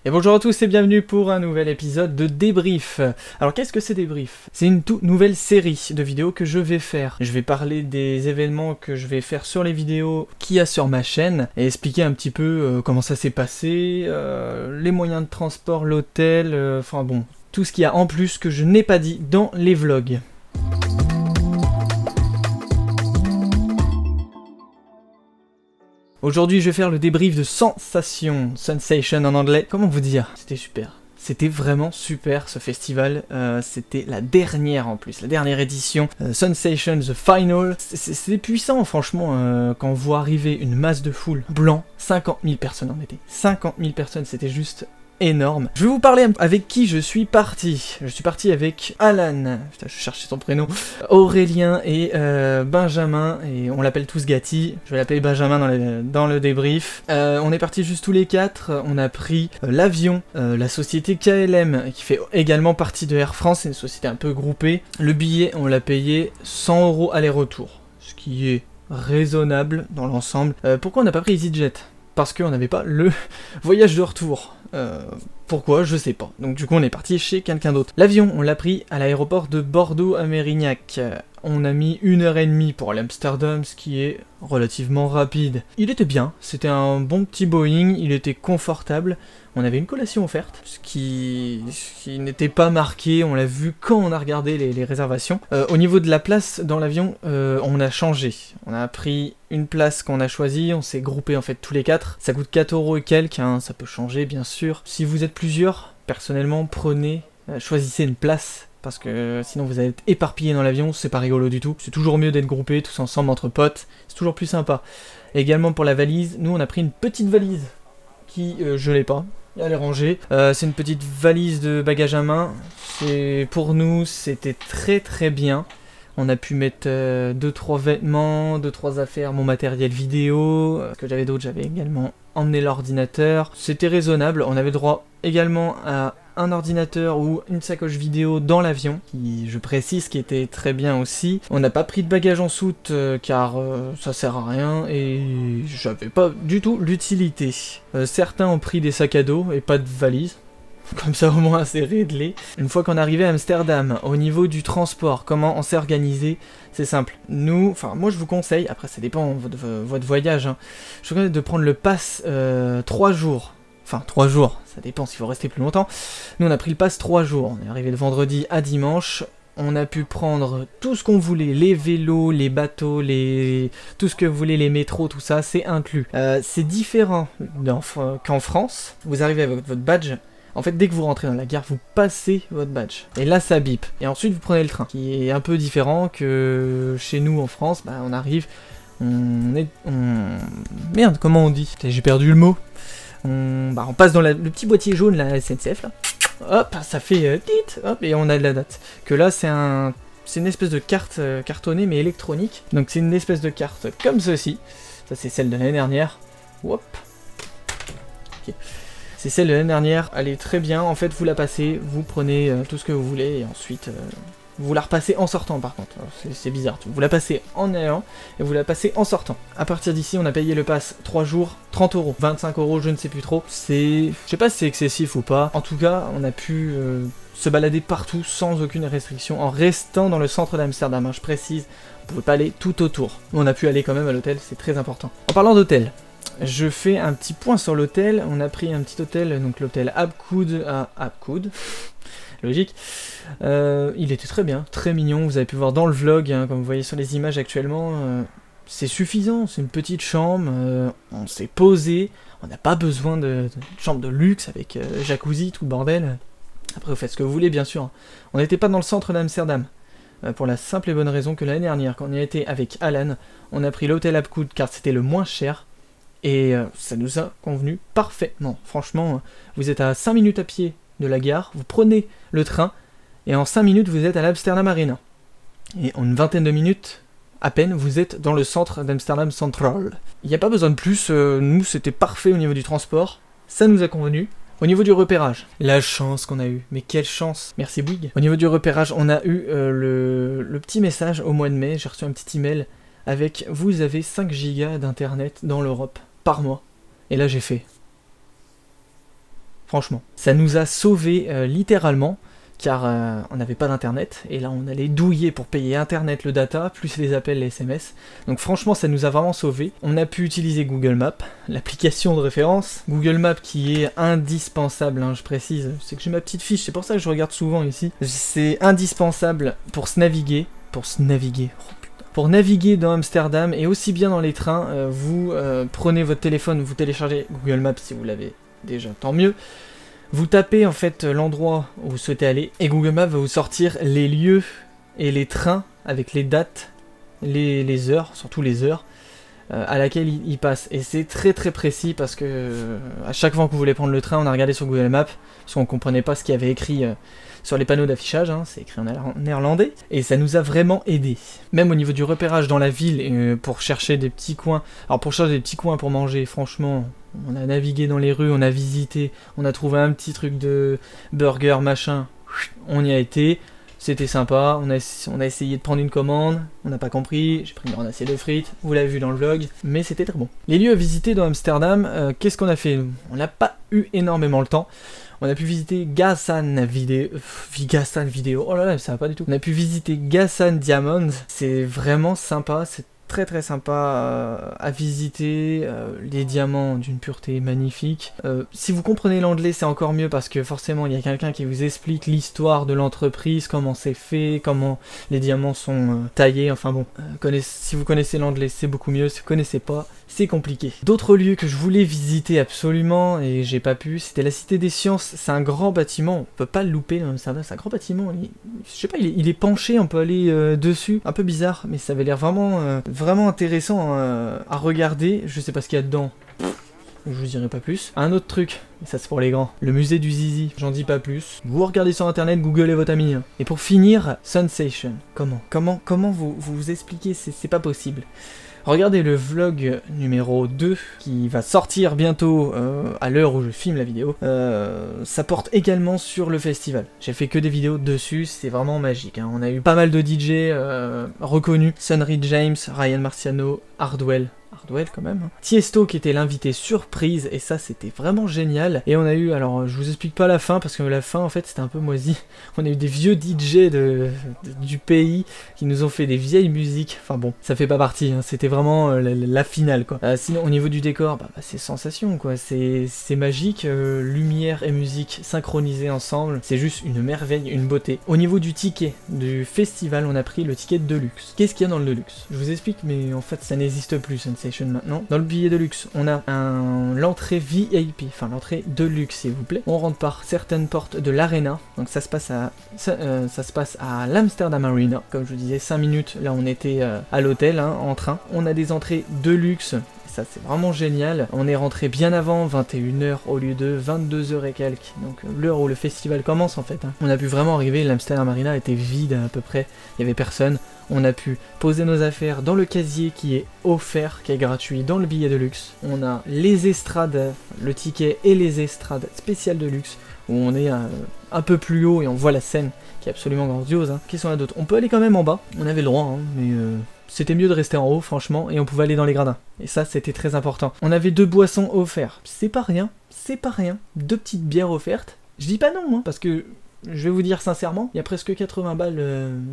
Et bonjour à tous et bienvenue pour un nouvel épisode de Débrief. Alors qu'est-ce que c'est Débrief? C'est une toute nouvelle série de vidéos que je vais faire. Je vais parler des événements que je vais faire sur les vidéos qu'il y a sur ma chaîne et expliquer un petit peu comment ça s'est passé, les moyens de transport, l'hôtel, enfin bon, tout ce qu'il y a en plus que je n'ai pas dit dans les vlogs. Aujourd'hui, je vais faire le débrief de Sensation en anglais. Comment vous dire? C'était super. C'était vraiment super ce festival. C'était la dernière en plus, la dernière édition. Sensation The Final. C'est puissant, franchement, quand on voit arriver une masse de foule blanc. 50 000 personnes en étaient. 50 000 personnes, c'était juste énorme. Je vais vous parler avec qui je suis parti. Je suis parti avec Alan, putain je cherchais son prénom, Aurélien et Benjamin, et on l'appelle tous Gatti, je vais l'appeler Benjamin dans le débrief. On est partis juste tous les quatre, on a pris l'avion, la société KLM, qui fait également partie de Air France, c'est une société un peu groupée. Le billet, on l'a payé 100 € aller-retour, ce qui est raisonnable dans l'ensemble. Pourquoi on n'a pas pris EasyJet? Parce qu'on n'avait pas le voyage de retour. Pourquoi? Je sais pas. Donc du coup on est parti chez quelqu'un d'autre. L'avion, on l'a pris à l'aéroport de Bordeaux à Mérignac. On a mis 1h30 pour l'Amsterdam, ce qui est relativement rapide. Il était bien, c'était un bon petit Boeing, il était confortable. On avait une collation offerte, ce qui n'était pas marqué, on l'a vu quand on a regardé les réservations. Au niveau de la place dans l'avion, on a changé. On a pris une place qu'on a choisie, on s'est groupé en fait tous les quatre. Ça coûte 4 € et quelques, hein, ça peut changer bien sûr. Si vous êtes plusieurs, personnellement, choisissez une place. Parce que sinon vous allez être éparpillés dans l'avion, c'est pas rigolo du tout. C'est toujours mieux d'être groupés tous ensemble entre potes, c'est toujours plus sympa. Et également pour la valise, nous on a pris une petite valise qui, je l'ai pas, elle est rangée. C'est une petite valise de bagages à main. Pour nous c'était très bien. On a pu mettre 2-3 vêtements, 2-3 affaires, mon matériel vidéo. Ce que j'avais d'autre, j'avais également emmené l'ordinateur. C'était raisonnable, on avait droit également à un ordinateur ou une sacoche vidéo dans l'avion, qui, je précise, qui était très bien aussi. On n'a pas pris de bagages en soute car ça sert à rien et j'avais pas du tout l'utilité. Certains ont pris des sacs à dos et pas de valise. Comme ça au moins c'est réglé. Une fois qu'on est arrivé à Amsterdam, au niveau du transport, comment on s'est organisé? C'est simple. Nous, enfin moi je vous conseille, après ça dépend de votre voyage, hein, je vous conseille de prendre le pass 3 jours. Enfin 3 jours, ça dépend s'il faut rester plus longtemps. Nous on a pris le pass 3 jours, on est arrivé de vendredi à dimanche. On a pu prendre tout ce qu'on voulait, les vélos, les bateaux, tout ce que vous voulez, les métros, tout ça, c'est inclus. C'est différent qu'en France, vous arrivez avec votre badge. En fait, dès que vous rentrez dans la gare, vous passez votre badge. Et là, ça bip. Et ensuite, vous prenez le train. Qui est un peu différent que chez nous en France. Bah, on arrive, Merde, comment on dit? J'ai perdu le mot. On passe dans le petit boîtier jaune, la SNCF, là. Hop, ça fait tit, hop, et on a de la date. Que là, c'est une espèce de carte cartonnée, mais électronique. Donc, c'est une espèce de carte comme ceci. Ça, c'est celle de l'année dernière. Hop. Ok. C'est celle de l'année dernière, elle est très bien, en fait vous la passez, vous prenez tout ce que vous voulez et ensuite vous la repassez en sortant par contre, c'est bizarre, vous la passez en allant et vous la passez en sortant. À partir d'ici on a payé le pass 3 jours, 30 €, 25 €, je ne sais plus trop, je sais pas si c'est excessif ou pas, en tout cas on a pu se balader partout sans aucune restriction en restant dans le centre d'Amsterdam, hein, je précise, vous pouvez pas aller tout autour. On a pu aller quand même à l'hôtel, c'est très important. En parlant d'hôtel, je fais un petit point sur l'hôtel, on a pris un petit hôtel, donc l'hôtel Abkoud à Abkoud, logique. Il était très bien, très mignon, vous avez pu voir dans le vlog, hein, comme vous voyez sur les images actuellement, c'est suffisant, c'est une petite chambre, on s'est posé, on n'a pas besoin de chambre de luxe avec jacuzzi, tout le bordel. Après vous faites ce que vous voulez bien sûr, on n'était pas dans le centre d'Amsterdam. Pour la simple et bonne raison que l'année dernière, quand on y a été avec Alan, on a pris l'hôtel Abkoud car c'était le moins cher. Et ça nous a convenu parfaitement. Franchement, vous êtes à 5 minutes à pied de la gare, vous prenez le train, et en 5 minutes, vous êtes à l'Amsterdam Arena. Et en une vingtaine de minutes, à peine, vous êtes dans le centre d'Amsterdam Central. Il n'y a pas besoin de plus, nous, c'était parfait au niveau du transport, ça nous a convenu. Au niveau du repérage, la chance qu'on a eu, mais quelle chance, merci Bouygues. Au niveau du repérage, on a eu le petit message au mois de mai, j'ai reçu un petit email avec « Vous avez 5 gigas d'internet dans l'Europe par mois ». Et là j'ai fait franchement. Ça nous a sauvés littéralement, car on n'avait pas d'internet, et là on allait douiller pour payer internet, le data, plus les appels, les SMS. Donc franchement ça nous a vraiment sauvés. On a pu utiliser Google Maps, l'application de référence. Google Maps qui est indispensable, hein, je précise, c'est que j'ai ma petite fiche, c'est pour ça que je regarde souvent ici. C'est indispensable pour se naviguer, pour naviguer dans Amsterdam, et aussi bien dans les trains. Vous prenez votre téléphone, vous téléchargez Google Maps si vous l'avez déjà, tant mieux. Vous tapez en fait l'endroit où vous souhaitez aller, et Google Maps va vous sortir les lieux et les trains avec les dates, les heures, surtout les heures à laquelle il passe. Et c'est très très précis, parce que à chaque fois que vous voulez prendre le train, on a regardé sur Google Maps, parce qu'on comprenait pas ce qu'il y avait écrit sur les panneaux d'affichage, hein, c'est écrit en néerlandais, et ça nous a vraiment aidé. Même au niveau du repérage dans la ville, pour chercher des petits coins. Alors pour chercher des petits coins pour manger, franchement, on a navigué dans les rues, on a visité, on a trouvé un petit truc de burger, machin, on y a été, c'était sympa, on a essayé de prendre une commande, on n'a pas compris, j'ai pris une grande assiette de frites, vous l'avez vu dans le vlog, mais c'était très bon. Les lieux à visiter dans Amsterdam, qu'est-ce qu'on a fait? On n'a pas eu énormément le temps. On a pu visiter Gassan Video, oh là là, ça va pas du tout. On a pu visiter Gassan Diamonds, c'est vraiment sympa, c'est très très sympa à visiter, les diamants d'une pureté magnifique. Si vous comprenez l'anglais, c'est encore mieux, parce que forcément il y a quelqu'un qui vous explique l'histoire de l'entreprise, comment c'est fait, comment les diamants sont taillés, enfin bon, si vous connaissez l'anglais c'est beaucoup mieux, si vous connaissez pas, c'est compliqué. D'autres lieux que je voulais visiter absolument et j'ai pas pu, c'était la Cité des Sciences. C'est un grand bâtiment, on peut pas le louper, c'est un grand bâtiment, je sais pas, il est penché, on peut aller dessus, un peu bizarre, mais ça avait l'air vraiment intéressant à regarder. Je sais pas ce qu'il y a dedans, je vous dirai pas plus. Un autre truc, et ça c'est pour les grands, le musée du Zizi, j'en dis pas plus. Vous regardez sur internet, googlez votre ami. Hein. Et pour finir, Sensation. Comment vous expliquer, c'est pas possible. Regardez le vlog numéro 2 qui va sortir bientôt à l'heure où je filme la vidéo. Ça porte également sur le festival. J'ai fait que des vidéos dessus, c'est vraiment magique. Hein. On a eu pas mal de DJ reconnus. Sunry James, Ryan Marciano, Hardwell quand même. Hein. Tiesto qui était l'invité surprise, et ça c'était vraiment génial. Et on a eu, alors je vous explique pas la fin, parce que la fin en fait c'était un peu moisi. On a eu des vieux DJ du pays qui nous ont fait des vieilles musiques. Enfin bon, ça fait pas partie, hein. C'était vraiment la finale quoi. Sinon au niveau du décor, c'est sensation quoi. C'est magique, lumière et musique synchronisées ensemble. C'est juste une merveille, une beauté. Au niveau du ticket du festival, on a pris le ticket de luxe. Qu'est-ce qu'il y a dans le Deluxe? Je vous explique, mais en fait ça n'existe plus, Sensation maintenant. Dans le billet de luxe, on a l'entrée VIP, enfin l'entrée de luxe s'il vous plaît. On rentre par certaines portes de l'arena, donc ça se passe à l'Amsterdam Arena, comme je vous disais, 5 minutes, là on était à l'hôtel, hein, en train. On a des entrées de luxe, ça c'est vraiment génial. On est rentré bien avant, 21h au lieu de 22h et quelques, donc l'heure où le festival commence en fait. Hein. On a pu vraiment arriver, l'Amsterdam Arena était vide à peu près, il y avait personne. On a pu poser nos affaires dans le casier qui est offert, qui est gratuit dans le billet de luxe. On a les estrades, le ticket et les estrades spéciales de luxe, où on est un peu plus haut et on voit la scène qui est absolument grandiose. Hein. Qu'est-ce qu'on a d'autre? On peut aller quand même en bas, on avait le droit, hein, mais c'était mieux de rester en haut franchement, et on pouvait aller dans les gradins. Et ça c'était très important. On avait 2 boissons offertes, c'est pas rien, 2 petites bières offertes. Je dis pas non, hein, parce que je vais vous dire sincèrement, il y a presque 80 balles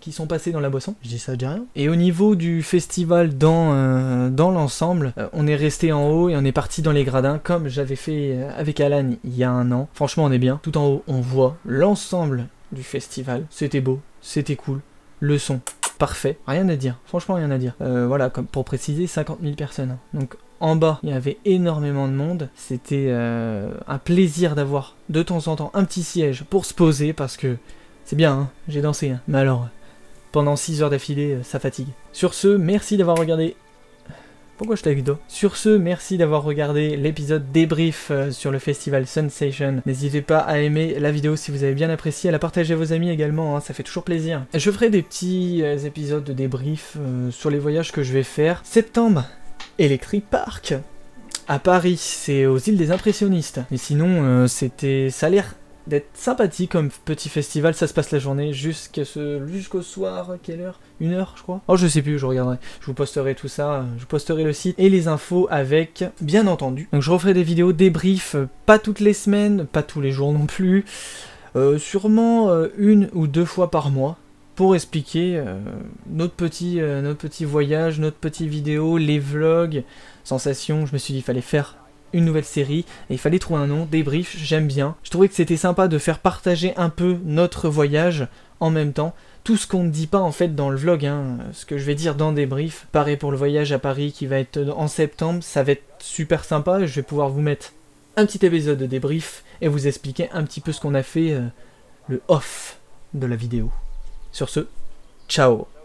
qui sont passées dans la boisson. Je dis ça, je dis rien. Et au niveau du festival dans l'ensemble, on est resté en haut et on est parti dans les gradins comme j'avais fait avec Alan il y a un an. Franchement, on est bien. Tout en haut, on voit l'ensemble du festival. C'était beau, c'était cool. Le son, parfait. Rien à dire. Franchement, rien à dire. Voilà, comme pour préciser, 50 000 personnes. Donc en bas, il y avait énormément de monde. C'était un plaisir d'avoir de temps en temps un petit siège pour se poser, parce que c'est bien, hein, j'ai dansé. Hein, mais alors, pendant 6 heures d'affilée, ça fatigue. Sur ce, merci d'avoir regardé... Pourquoi je t'ai Sur ce, merci d'avoir regardé l'épisode débrief sur le festival Sensation. N'hésitez pas à aimer la vidéo si vous avez bien apprécié, à la partager à vos amis également, hein, ça fait toujours plaisir. Je ferai des petits épisodes de débrief sur les voyages que je vais faire. Septembre, Electric Park à Paris, c'est aux îles des impressionnistes. Mais sinon, ça a l'air d'être sympathique comme petit festival. Ça se passe la journée jusqu'au soir, quelle heure? 1 heure je crois. Oh je sais plus, je regarderai. Je vous posterai tout ça, je posterai le site et les infos avec, bien entendu. Donc je referai des vidéos débrief, pas toutes les semaines, pas tous les jours non plus. Sûrement 1 ou 2 fois par mois. Pour expliquer notre petit voyage, notre petite vidéo, les vlogs, sensations. Je me suis dit qu'il fallait faire une nouvelle série et il fallait trouver un nom, débrief, j'aime bien. Je trouvais que c'était sympa de faire partager un peu notre voyage en même temps. Tout ce qu'on ne dit pas en fait dans le vlog, hein, ce que je vais dire dans débrief. Pareil pour le voyage à Paris qui va être en septembre, ça va être super sympa. Je vais pouvoir vous mettre un petit épisode de débrief et vous expliquer un petit peu ce qu'on a fait, le off de la vidéo. Sur ce, ciao!